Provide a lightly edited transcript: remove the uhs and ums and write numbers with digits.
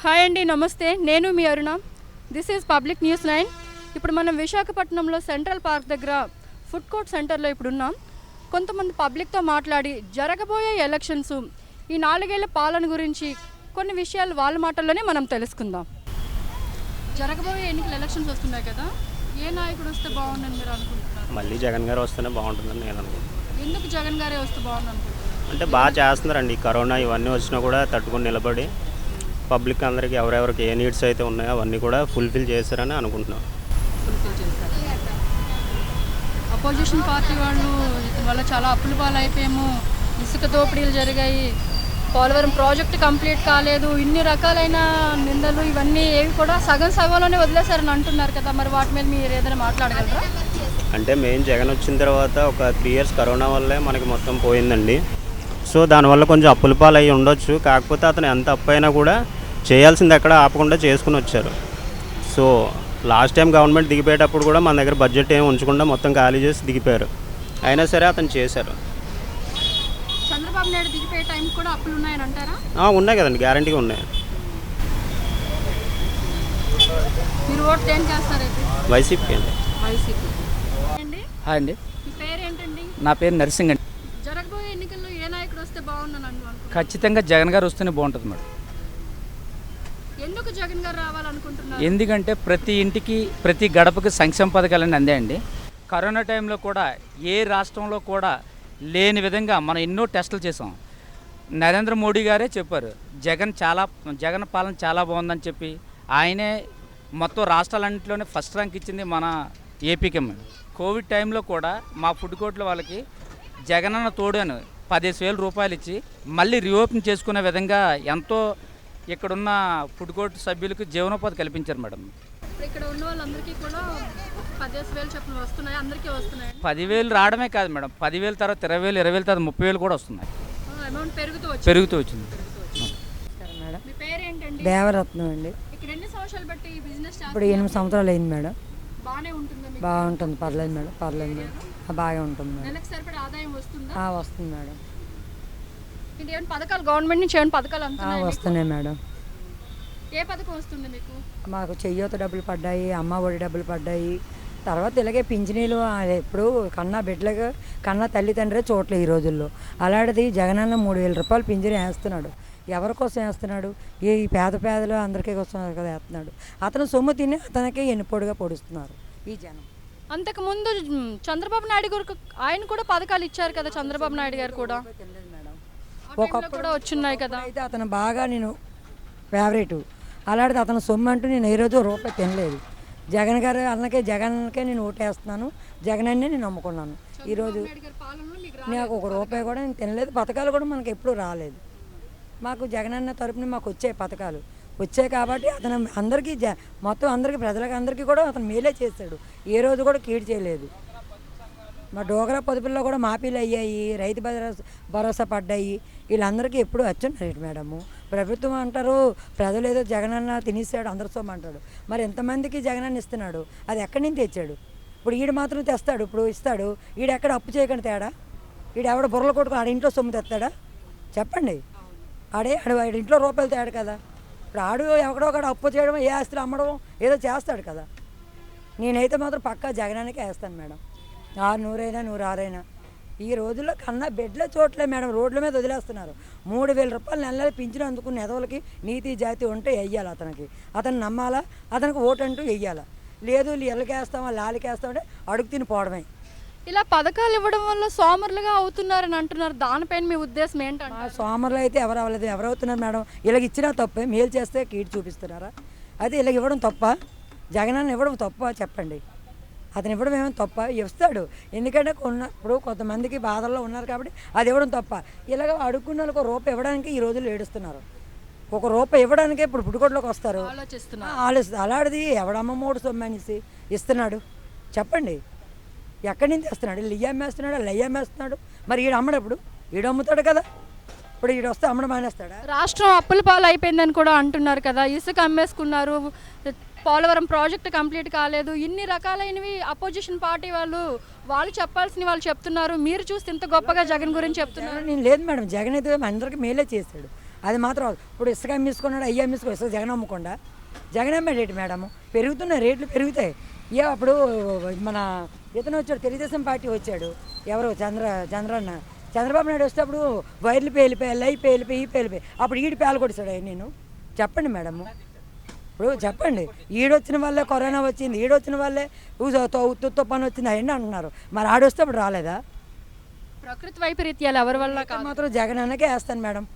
Hi అండి, నమస్తే. నేను మీ Aruna. This is public news 9. ఇప్పుడు మనం విశాఖపట్నంలో సెంట్రల్ పార్క్ దగ్గర ఫుడ్ కోర్ట్ సెంటర్లో ఇప్పుడు ఉన్నాం. కొంతమంది పబ్లిక్తో మాట్లాడి జరగబోయే ఎలక్షన్స్, ఈ 4 ఏళ్ల పాలన గురించి కొన్ని విషయాలు వాళ్ళ మాటల్లోనే మనం తెలుసుకుందాం. జరగబోయే ఎన్నికల ఎలక్షన్స్ వస్తున్నాయి కదా, ఏ నాయకుడు వస్తే బాగుందని మీరు అనుకుంటున్నారు? మళ్ళీ జగన్ గారు వస్తేనే బాగుంటుందని నేను అనుకుంటున్నాను. ఎందుకు జగన్ గారే వస్తే బాగుంది అనుకుంటున్నారు? అంటే బాగా చేస్తున్నారండి. కరోనా ఇవన్నీ వచ్చినా కూడా తట్టుకొని నిలబడి పబ్లిక్ అందరికీ ఎవరెవరికి ఏ నీడ్స్ అయితే ఉన్నాయో అవన్నీ కూడా ఫుల్ఫిల్ చేశారని అనుకుంటున్నాను. ఫుల్ఫిల్ చేశారు. అపోజిషన్ పార్టీ వాళ్ళు వల్ల చాలా అప్పుల పాలైపోయాము, ఇసుక దోపిడీలు జరిగాయి, పోలవరం ప్రాజెక్టు కంప్లీట్ కాలేదు, ఇన్ని రకాలైన నిందలు ఇవన్నీ ఏవి కూడా సగంలోనే వదిలేశారని అంటున్నారు కదా, మరి వాటి మీద మీరు ఏదైనా మాట్లాడగలరా? అంటే మెయిన్ జగన్ వచ్చిన తర్వాత ఒక 3 years కరోనా వల్లే మనకి మొత్తం పోయిందండి. సో దానివల్ల కొంచెం అప్పుల పాలు అయ్యి ఉండొచ్చు. కాకపోతే అతను ఎంత అప్పు అయినా కూడా చేయాల్సింది ఎక్కడ ఆపకుండా చేసుకుని వచ్చారు. సో లాస్ట్ టైం గవర్నమెంట్ దిగిపోయేటప్పుడు కూడా మన దగ్గర బడ్జెట్ ఏమి ఉంచకుండా మొత్తం ఖాళీ చేసి దిగిపోయారు. అయినా సరే అతను చేశారు. చంద్రబాబు నాయుడు దిగిపోయే టైం కూడా అప్పులు ఉన్నాయని అంటారా? ఉన్నాయి కదండి, గ్యారంటీగా ఉన్నాయి. మీరు ఓటు ఏం చేస్తారైతే? వైసీపీ అండి. వైసీపీ అండి. హాయ్ అండి, మీ పేరు ఏంటండి? నా పేరు నరసింగ్ అండి. జరగబోయే ఎన్నికల్లో ఏ నాయకుడు వస్తే బాగుందని అనుకుంటున్నారు? ఖచ్చితంగా జగన్ గారు వస్తేనే బాగుంటుంది మేడం. ఎందుకు జగన్ గారు రావాలనుకుంటున్నారు? ఎందుకంటే ప్రతి ఇంటికి ప్రతి గడపకి సంక్షేమ పథకాలన్నీ అందాయండి. కరోనా టైంలో కూడా ఏ రాష్ట్రంలో కూడా లేని విధంగా మనం ఎన్నో టెస్టులు చేసాం. నరేంద్ర మోడీ గారే చెప్పారు జగన్ పాలన చాలా బాగుందని చెప్పి. ఆయనే మొత్తం రాష్ట్రాలన్నింటిలోనే ఫస్ట్ ర్యాంక్ ఇచ్చింది మన ఏపీకి. కోవిడ్ టైంలో కూడా మా ఫుడ్ కోర్టుల వాళ్ళకి జగనన్న తోడును 15,000 రూపాయలు ఇచ్చి మళ్ళీ రీఓపెన్ చేసుకునే విధంగా ఎంతో ఇక్కడున్న ఫుడ్ కోర్టు సభ్యులకు జీవనోపాధి కల్పించారు మేడం. ఇక్కడ ఉన్న వాళ్ళందరికీ కూడా 15,000 చొప్పున వస్తున్నాయి, అందరికీ వస్తున్నాయి. 10,000 రావడమే కాదు మేడం, 10,000 తర్వాత 20,000, 20,000 తర్వాత 30,000 కూడా వస్తున్నాయి. అమౌంట్ పెరుగుతూ వచ్చింది. మీ పేరు ఏంటండి? దేవరత్నం అండి. ఇక్కడ ఎన్ని సంవత్సరాలు బట్టి ఈ బిజినెస్ ఇప్పుడు 8 సంవత్సరాలు అయింది మేడం. బాగానే ఉంటుందా మీకు? బాగుంటుంది, పర్లేదు మేడం, పర్లేదు మేడం, బాగా ఉంటుంది మేడం. నెలకు సరిపడా ఆదాయం వస్తుందా? వస్తుంది మేడం. ఇది ఏమైనా పథకాలు గవర్నమెంట్ నుంచి ఏమైనా పథకాలు అందుతున్నాయా? వస్తున్నాయి మేడం. ఏ పథకం వస్తుంది మీకు? మాకు చెయ్యోత డబ్బులు పడ్డాయి, అమ్మ ఒడి డబ్బులు పడ్డాయి. తర్వాత ఇలాగే పింఛనీలు ఎప్పుడు బిడ్డలకు తల్లిదండ్రులే చూడలేదు ఈ రోజుల్లో. అలాంటిది జగనన్న 3,000 రూపాయలు పింఛను వేస్తున్నాడు. ఎవరి కోసం వేస్తున్నాడు? ఈ పేదలు అందరికీ కోసం కదా వేస్తున్నాడు. అతను సొమ్ము తిని అతనికి ఎన్నిపోడుగా పొడుస్తున్నారు ఈ జనం. అంతకుముందు చంద్రబాబు నాయుడు గారు ఆయన కూడా పథకాలు ఇచ్చారు కదా, చంద్రబాబు నాయుడు గారు కూడా ఒకప్పుడు కూడా వచ్చున్నాయి కదా. అయితే అతను బాగా నేను ఫేవరెట్. అలాంటిది అతను సొమ్ము అంటూ నేను ఏ రోజు రూపాయి తినలేదు. జగన్కే నేను ఓటేస్తున్నాను, జగనన్నే నేను నమ్ముకున్నాను. ఈరోజు నాకు 1 రూపాయి కూడా నేను తినలేదు. పథకాలు కూడా మనకి ఎప్పుడూ రాలేదు. మాకు జగనన్న తరపున మాకు వచ్చాయి పథకాలు వచ్చాయి కాబట్టి అతను అందరికీ మొత్తం అందరికీ ప్రజలకు అందరికీ కూడా అతను మేలే చేశాడు. ఏ రోజు కూడా కీడు చేయలేదు. మా డోగరా పొదుపుల్లో కూడా మాఫీలు అయ్యాయి, రైతు భరోసా పడ్డాయి. వీళ్ళందరికీ ఎప్పుడు వచ్చున్నారు మేడము. ప్రభుత్వం అంటారు ప్రజలు ఏదో జగనన్న తినేసాడు అందరి సొమ్ము అంటాడు. మరి ఎంతమందికి జగనన్న ఇస్తున్నాడు? అది ఎక్కడి నుంచి తెచ్చాడు? ఇప్పుడు ఈడు మాత్రం తెస్తాడు, ఇప్పుడు ఇస్తాడు. ఈడు ఎక్కడ అప్పు చేయకుండా తేడా? ఈడు ఎవడ బుర్రలు కొట్టుకుని ఆడ ఇంట్లో సొమ్ము తెస్తాడా? చెప్పండి. ఆడి ఇంట్లో రూపాయలు తేడు కదా. ఇప్పుడు ఎక్కడో ఒకడ అప్పు చేయడం, ఏ ఆస్తులు అమ్మడం ఏదో చేస్తాడు కదా. నేనైతే మాత్రం పక్కా జగనానికే వేస్తాను మేడం. 100 అయినా 106 ఈ రోజుల్లో బెడ్లో చోట్లే మేడం, రోడ్ల మీద వదిలేస్తున్నారు. 3,000 రూపాయలు నెలలు పింఛను అందుకున్న ఎదవలకి నీతి జాతి ఉంటే వెయ్యాలి. అతను నమ్మాలా, అతనికి ఓటు అంటూ వెయ్యాలా. లేదు ఎల్లకేస్తామా లాలికేస్తామంటే అడుగు తిని పోవడమే. ఇలా పథకాలు ఇవ్వడం వల్ల సోమరులుగా అవుతున్నారని అంటున్నారు. దానిపైన మీ ఉద్దేశం ఏంటంటే? సోమరులు అయితే ఎవరు అవ్వలేదు. ఎవరవుతున్నారు మేడం? ఇలాగ ఇచ్చినా తప్పే, మేలు చేస్తే కీడు చూపిస్తున్నారా? అయితే ఇలాగ ఇవ్వడం తప్ప? జగనన్న ఇవ్వడం తప్ప చెప్పండి. అతను ఇవ్వడం ఏమైనా తప్ప? ఇస్తాడు. ఎందుకంటే ఇప్పుడు కొంతమందికి బాధల్లో ఉన్నారు కాబట్టి అది ఇవ్వడం తప్ప? ఇలాగ అడుక్కున్న వాళ్ళకి 1 రూపాయి ఇవ్వడానికి ఈ రోజుల్లో ఏడుస్తున్నారు. 1 రూపాయి ఇవ్వడానికే ఇప్పుడు పుట్టుకోట్లోకి వస్తారు, ఆలోచిస్తారు. అలాంటిది ఎవడమ్మ 3 సొమ్ము అనేసి ఇస్తున్నాడు చెప్పండి. ఎక్కడి నుంచి తెస్తున్నాడు? ఇల్లు అమ్మేస్తున్నాడు, అల్లు అమ్మేస్తున్నాడు. మరి ఈడు అమ్మడప్పుడు ఈడు అమ్ముతాడు కదా. ఇప్పుడు ఈడు వస్తే అమ్మడం మానేస్తాడా? రాష్ట్రం అప్పుల పాలు అయిపోయిందని కూడా అంటున్నారు కదా. ఇసుక అమ్మేసుకున్నారు, పోలవరం ప్రాజెక్టు కంప్లీట్ కాలేదు, ఇన్ని రకాలైనవి అపోజిషన్ పార్టీ వాళ్ళు చెప్పాల్సిన వాళ్ళు చెప్తున్నారు. మీరు చూస్తే ఇంత గొప్పగా జగన్ గురించి చెప్తున్నారు. నేను లేదు మేడం, జగన్ అయితే అందరికీ మేలే చేశాడు. అది మాత్రం ఇప్పుడు ఇసుక అమ్మేసుకున్నాడు, అయ్యి అమ్మేసుకో, ఇసుక జగన్ అమ్మకుండా జగన్ అమ్మేటేటి మేడము, పెరుగుతున్నాయి రేట్లు పెరుగుతాయి. అప్పుడు మన ఇతను వచ్చాడు, తెలుగుదేశం పార్టీ వచ్చాడు, ఎవరు చంద్రబాబు నాయుడు వచ్చేటప్పుడు వైర్లు పేలిపోయి, లైట్ పేలిపోయి, ఈ పేలిపోయి, అప్పుడు ఈడు పేలు కొడిచాడు. నేను చెప్పండి మేడము, ఇప్పుడు చెప్పండి, ఈడొచ్చిన వల్లే కరోనా వచ్చింది, ఈడొచ్చిన వల్లే ఉత్తుతో పని వచ్చింది అవన్నీ అంటున్నారు. మరి ఆడొస్తే అప్పుడు రాలేదా? ప్రకృతి వైపరీత్యాలు ఎవరి వల్ల మాత్రం జగన్ అన్నకే వేస్తాను మేడం.